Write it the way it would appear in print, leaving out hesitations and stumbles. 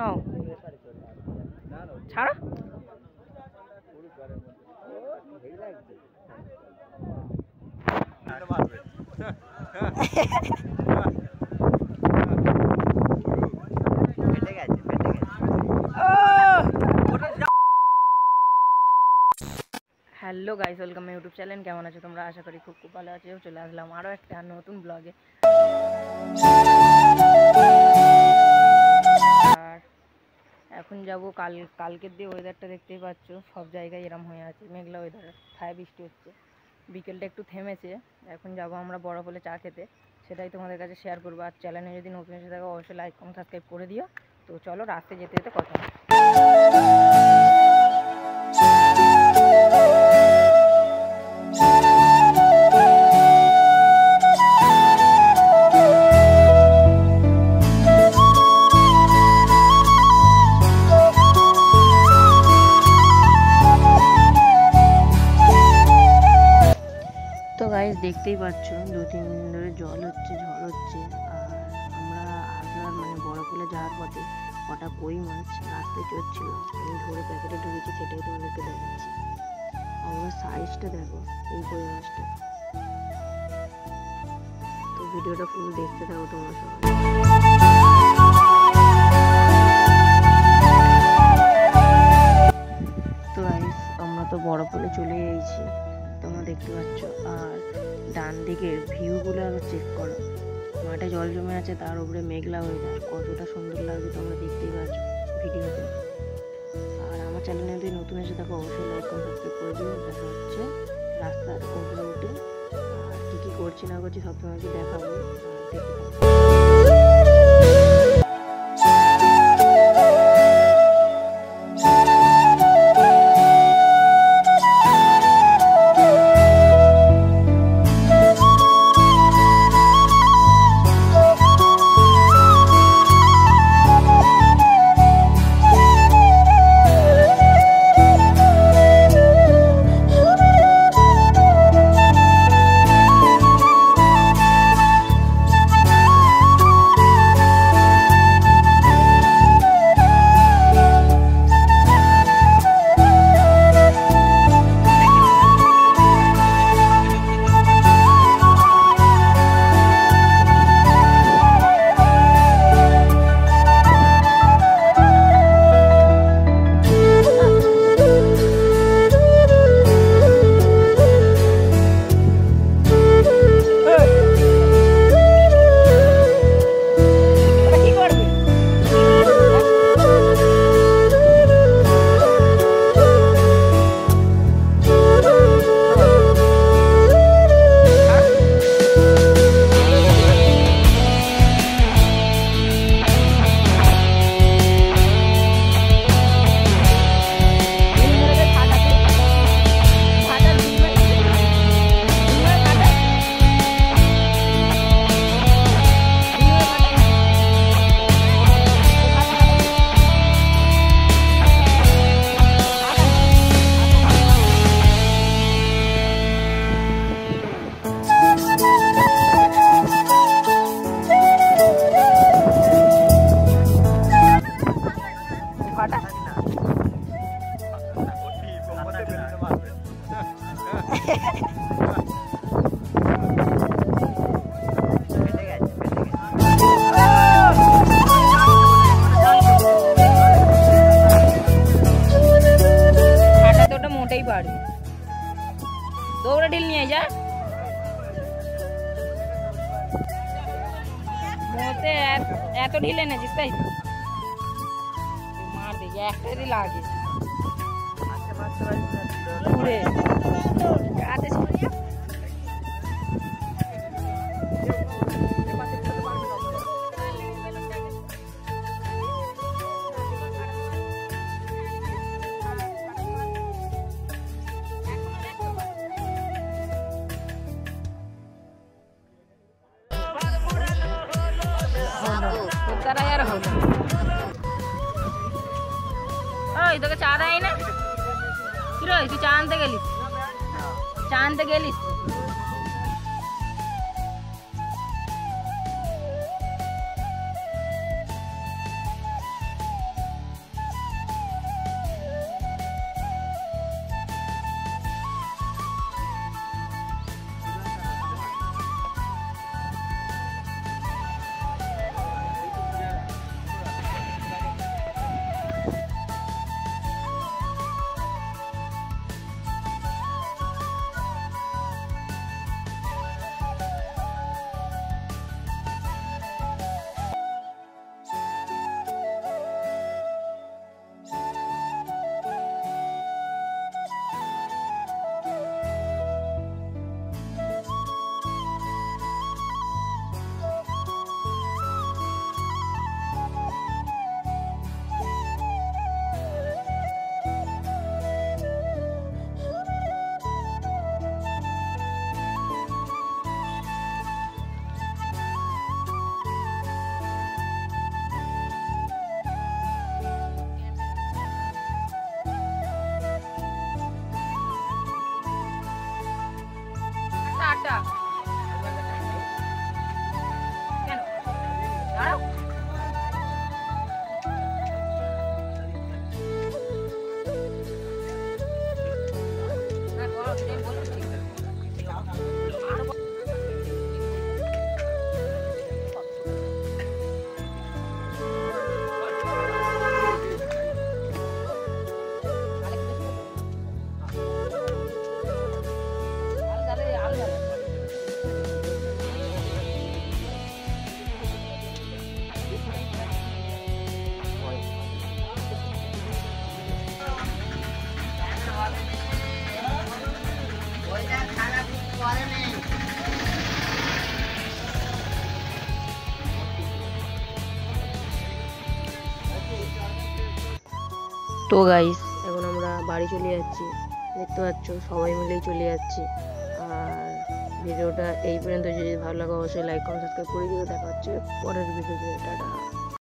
নাও ছাড়ো। Hello guys, welcome my YouTube channel. কেমন আছো তোমরা? আশা করি খুব খুব ভালো আছো। চলে আসলাম আরও একটা নতুন ব্লগে। আর এখন যাব কালকের দিয়ে ওয়েদারটা দেখতেই পাচ্ছ, সব জায়গায় এরম হয়ে আছে, মেঘলা ওয়েদার, ছায়া বৃষ্টি হচ্ছে। বিকেলটা একটু থেমেছে, এখন যাব আমরা বরফলে চা খেতে, সেটাই তোমাদের কাছে শেয়ার করবো। আর চ্যানেলে যদি নতুন এসে থাকো অবশ্যই লাইক কমেন্ট সাবস্ক্রাইব করে দিও। তো চলো রাস্তায় যেতে যেতে কথা। তো গাইস দেখতেই পাচ্ছ 2-3 দিন ধরে জল হচ্ছে, ঝড় হচ্ছে। আর আমরা আসার বরফলে যাওয়ার পথে কটা কই মাছ রাস্তায় চড়ছিল, আমি ধরে প্যাকেটে ঢুকেছি, সেটাই তোমাদেরকে দেখাচ্ছি। আমার সাইজটা দেখো এই কই মাছটা। তো ভিডিওটা ফুল দেখতে থাকো তোমরা সবাই। তো গাইস আমরা তো বরফলে চলে এসেছি, তোমরা দেখতে পাচ্ছ। আর ডান দিকের ভিউগুলো আরো চেক করো, মাঠে জল জমে আছে, তার উপরে মেঘলা ওয়েদার, কতটা সুন্দর লাগছে তোমরা দেখতেই পাচ্ছ ভিডিওতে। আর আমার চ্যানেলে যদি নতুন এসে থাকো অবশ্যই লাইক করে সাবস্ক্রাইব করে দিও। দেখা হচ্ছে রাস্তার উপরে উঠে, আর কী কী করছি না করছি সব তোমাকে দেখাবো। আর দেখতে থাকো। মোটেই পারবি, দৌড়ে ঢিল নিয়ে যা। মোতে এত ঢিল এনেছিস তাই তো? মার দেখি একটা যদি লাগে ঘুরে তোকে চা দেয় না? কি রে তুই চা আনতে গেলিস? চা আনতে গেলিস? তো গাইস, এখন আমরা বাড়ি চলে যাচ্ছি। দেখতে পাচ্ছ সবাই মিলেই চলে যাচ্ছি। আর ভিডিওটা এই পর্যন্ত, যদি ভালো লাগে অবশ্যই লাইক কমেন্ট সাবস্ক্রাইব করে দিও। দেখা হচ্ছে পরের ভিডিওতে। টাটা।